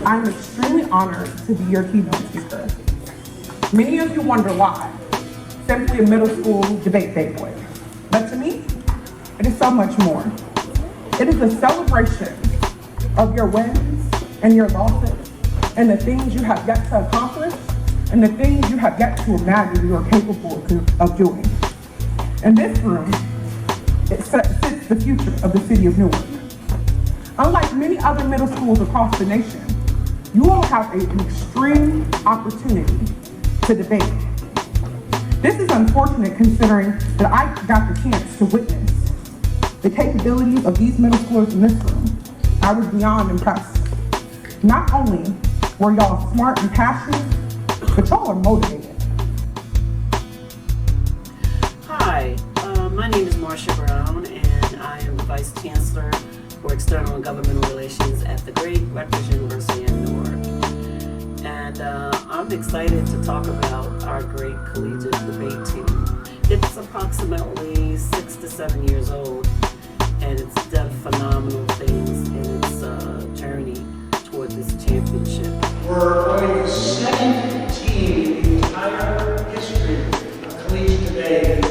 I'm extremely honored to be your keynote speaker. Many of you wonder why. Simply a middle school debate boy. But to me, it is so much more. It is a celebration of your wins and your losses and the things you have yet to accomplish and the things you have yet to imagine you are capable of doing. In this room, it sits the future of the city of Newark. Unlike many other middle schools across the nation, you all have an extreme opportunity to debate. This is unfortunate considering that I got the chance to witness the capabilities of these middle schoolers in this room. I was beyond impressed. Not only were y'all smart and passionate, but y'all are motivated. Hi, my name is Marsha Brown, and I am the Vice Chancellor for External and Governmental Relations at the great Rutgers University in Newark. And I'm excited to talk about our great collegiate debate team. It's approximately 6 to 7 years old, and it's done phenomenal things in its journey toward this championship. We're only the second team in the entire history of collegiate debate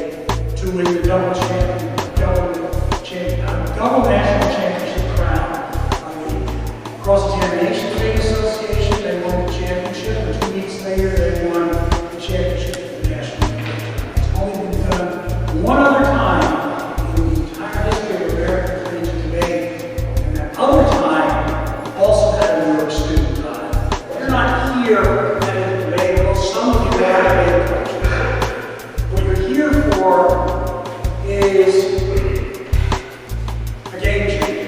to win the double national championship crown. Cross-Examination Debate Association, they won the championship, and 2 weeks later they won the championship of the national championship. It's only been done one other time in the entire history of American collegiate debate, and that other time also had a New York student time. You're not here at a debate, though some of you are debate coaches. What you're here for is a game changer.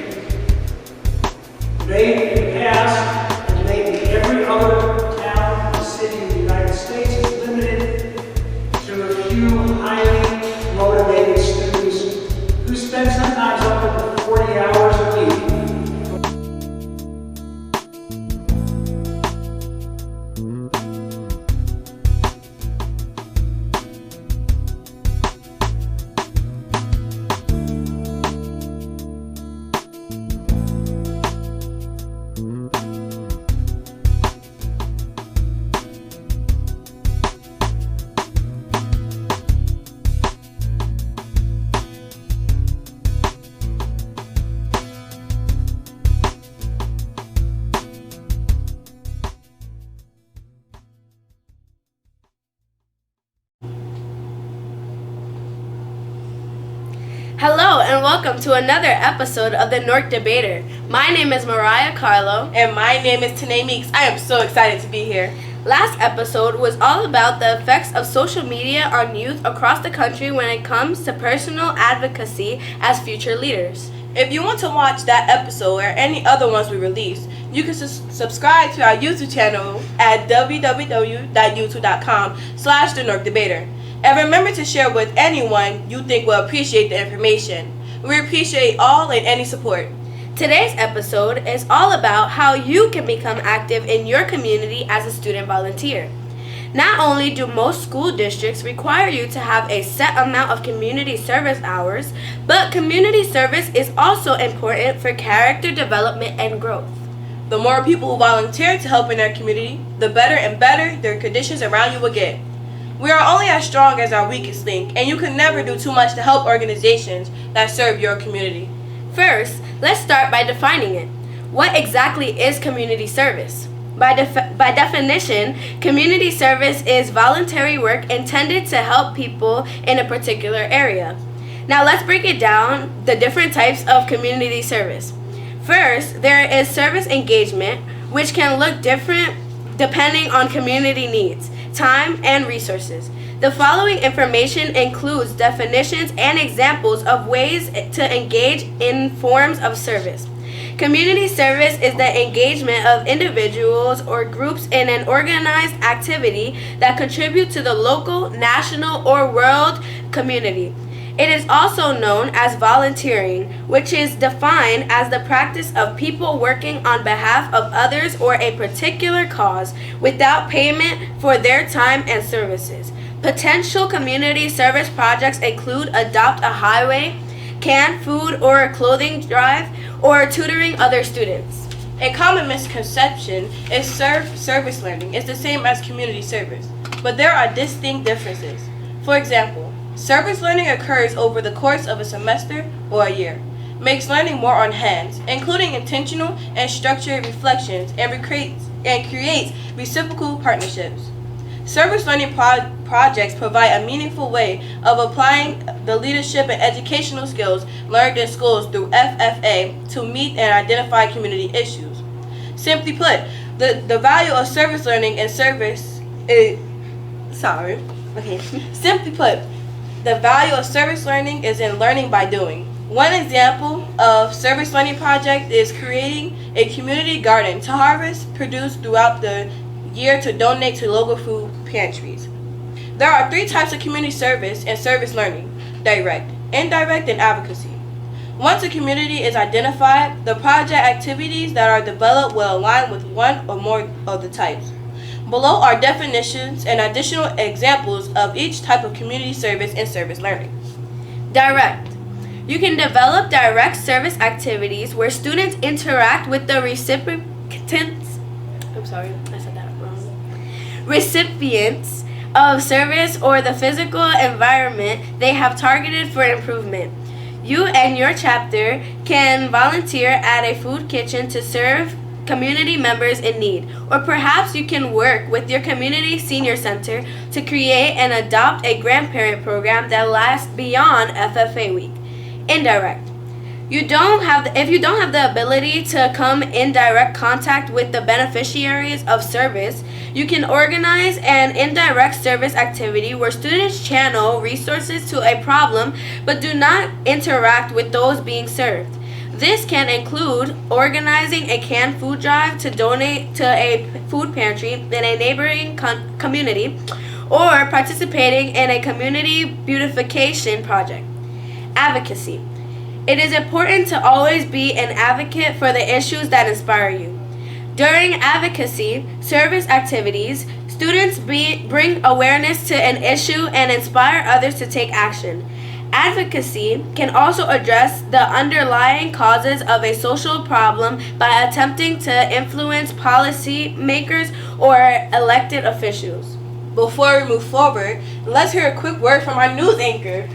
Debate in the past, and debate in every other town and city in the United States is limited to a few highly motivated students who spend sometimes up to 40 hours a week. Hello and welcome to another episode of the Newark Debater. My name is Mariah Carlo. And my name is Tanae Meeks. I am so excited to be here. Last episode was all about the effects of social media on youth across the country when it comes to personal advocacy as future leaders. If you want to watch that episode or any other ones we release, you can subscribe to our YouTube channel at www.youtube.com/The Newark Debater. And remember to share with anyone you think will appreciate the information. We appreciate all and any support. Today's episode is all about how you can become active in your community as a student volunteer. Not only do most school districts require you to have a set amount of community service hours, but community service is also important for character development and growth. The more people who volunteer to help in their community, the better and better their conditions around you will get. We are only as strong as our weakest link, and you can never do too much to help organizations that serve your community. First, let's start by defining it. What exactly is community service? By definition, community service is voluntary work intended to help people in a particular area. Now let's break it down, the different types of community service. First, there is service engagement, which can look different depending on community needs, time, and resources. The following information includes definitions and examples of ways to engage in forms of service. Community service is the engagement of individuals or groups in an organized activity that contribute to the local, national, or world community. It is also known as volunteering, which is defined as the practice of people working on behalf of others or a particular cause without payment for their time and services. Potential community service projects include adopt a highway, canned food or a clothing drive, or tutoring other students. A common misconception is service learning is the same as community service, but there are distinct differences. For example, service learning occurs over the course of a semester or a year, makes learning more on hands, including intentional and structured reflections, and creates reciprocal partnerships. Service learning projects provide a meaningful way of applying the leadership and educational skills learned in schools through FFA to meet and identify community issues. Simply put, the value of service learning and Simply put, the value of service learning is in learning by doing. One example of service learning project is creating a community garden to harvest produce throughout the year to donate to local food pantries. There are 3 types of community service and service learning: direct, indirect, and advocacy. Once a community is identified, the project activities that are developed will align with one or more of the types. Below are definitions and additional examples of each type of community service and service learning. Direct. You can develop direct service activities where students interact with the recipients of service or the physical environment they have targeted for improvement. You and your chapter can volunteer at a food kitchen to serve community members in need, or perhaps you can work with your community senior center to create and adopt a grandparent program that lasts beyond FFA week. Indirect. If you don't have the ability to come in direct contact with the beneficiaries of service, you can organize an indirect service activity where students channel resources to a problem but do not interact with those being served. This can include organizing a canned food drive to donate to a food pantry in a neighboring community, or participating in a community beautification project. Advocacy. It is important to always be an advocate for the issues that inspire you. During advocacy service activities, students bring awareness to an issue and inspire others to take action. Advocacy can also address the underlying causes of a social problem by attempting to influence policy makers or elected officials. Before we move forward, let's hear a quick word from our news anchor.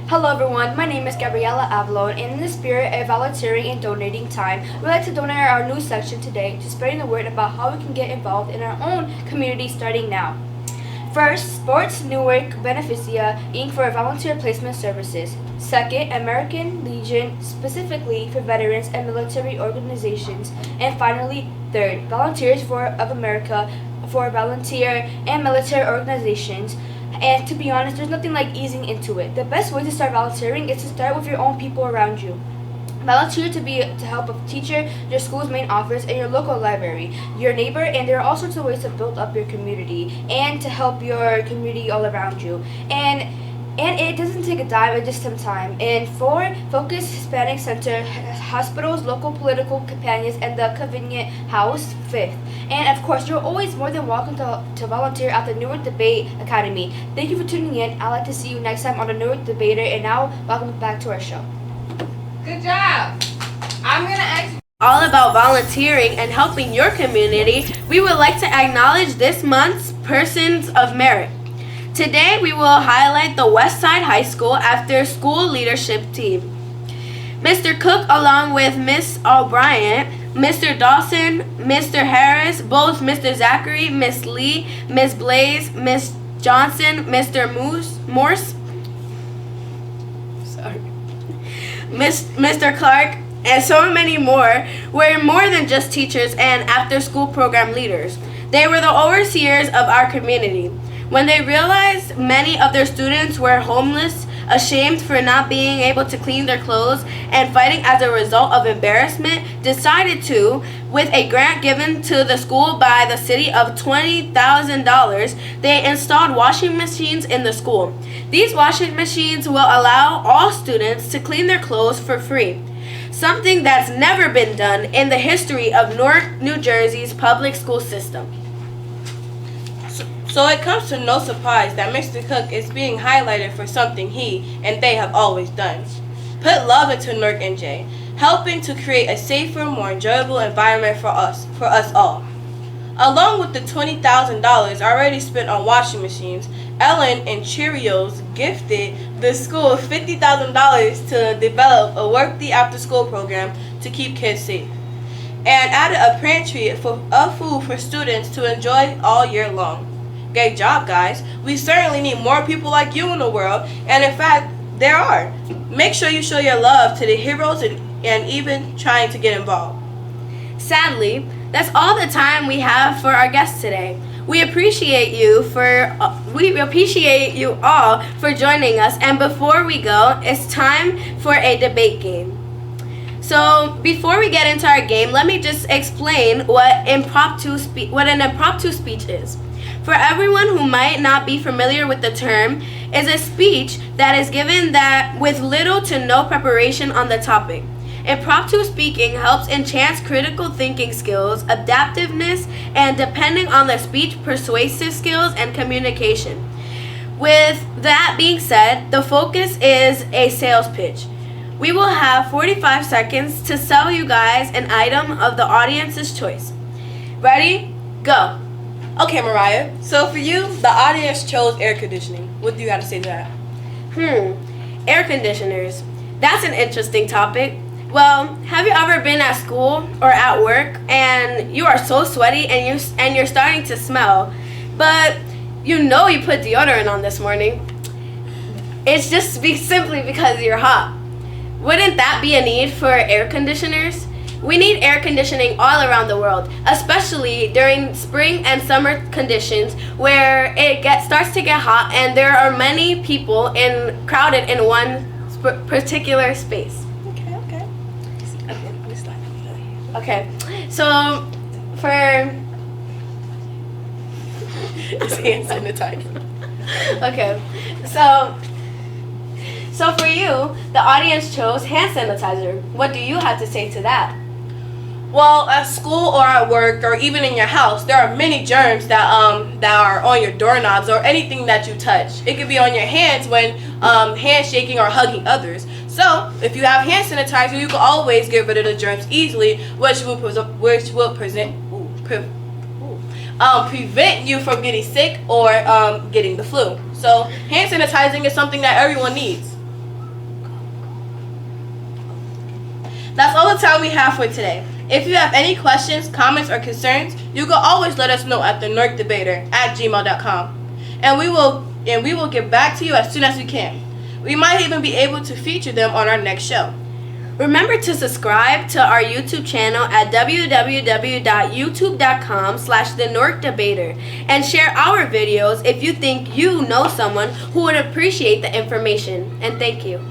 Hello everyone, my name is Gabriella Avalon, and in the spirit of volunteering and donating time, we'd like to donate our news section today to spreading the word about how we can get involved in our own community starting now. First, Sports Newark Beneficia Inc. for volunteer placement services. Second, American Legion specifically for veterans and military organizations. And finally, third, Volunteers of America for volunteer and military organizations. And to be honest, there's nothing like easing into it. The best way to start volunteering is to start with your own people around you. Volunteer to help a teacher, your school's main office, and your local library, your neighbor, and there are all sorts of ways to build up your community and to help your community all around you. And it doesn't take a dime, it's just some time. And 4, Focus Hispanic Center, hospitals, local political companions, and the Convenient House, 5th. And of course, you're always more than welcome to volunteer at the Newark Debate Academy. Thank you for tuning in. I'd like to see you next time on the Newark Debater. And now, welcome back to our show. Good job. I'm going to ask you. All about volunteering and helping your community, we would like to acknowledge this month's Persons of Merit. Today, we will highlight the Westside High School After School Leadership Team. Mr. Cook, along with Miss O'Brien, Mr. Dawson, Mr. Harris, both Mr. Zachary, Miss Lee, Miss Blaze, Miss Johnson, Mr. Morse, Mr. Clark, and so many more were more than just teachers and after-school program leaders. They were the overseers of our community. When they realized many of their students were homeless, ashamed for not being able to clean their clothes, and fighting as a result of embarrassment, decided to, with a grant given to the school by the city of $20,000, they installed washing machines in the school. These washing machines will allow all students to clean their clothes for free, something that's never been done in the history of Newark, New Jersey's public school system. So it comes to no surprise that Mr. Cook is being highlighted for something he and they have always done. Put love into Newark NJ, helping to create a safer, more enjoyable environment for us all. Along with the $20,000 already spent on washing machines, Ellen and Cheerios gifted the school $50,000 to develop a work-the after-school program to keep kids safe, and added a pantry of food for students to enjoy all year long. Great job, guys. We certainly need more people like you in the world, and in fact, there are. Make sure you show your love to the heroes and even trying to get involved. Sadly, that's all the time we have for our guests today. We appreciate you all for joining us. And before we go, it's time for a debate game. So before we get into our game, let me just explain what an impromptu speech is. For everyone who might not be familiar with the term, is a speech that is given with little to no preparation on the topic. Impromptu speaking helps enhance critical thinking skills, adaptiveness, and depending on the speech, persuasive skills and communication. With that being said, the focus is a sales pitch. We will have 45 seconds to sell you guys an item of the audience's choice. Ready? Go. Okay, Mariah. So for you, the audience chose air conditioning. What do you got to say to that? Air conditioners. That's an interesting topic. Well, have you ever been at school or at work and you are so sweaty and you're starting to smell, but you know you put deodorant on this morning? It's just simply because you're hot. Wouldn't that be a need for air conditioners? We need air conditioning all around the world, especially during spring and summer conditions where it starts to get hot and there are many people crowded in one particular space. Okay, so for it's hand sanitizer. Okay, so for you, the audience chose hand sanitizer. What do you have to say to that? Well, at school or at work or even in your house, there are many germs that are on your doorknobs or anything that you touch. It could be on your hands when handshaking or hugging others. So, if you have hand sanitizer, you can always get rid of the germs easily, which will prevent you from getting sick or getting the flu. So, hand sanitizing is something that everyone needs. That's all the time we have for today. If you have any questions, comments, or concerns, you can always let us know at thenorkdebater@gmail.com, and we will get back to you as soon as we can. We might even be able to feature them on our next show. Remember to subscribe to our YouTube channel at www.youtube.com/thenorkdebater and share our videos if you think you know someone who would appreciate the information. And thank you.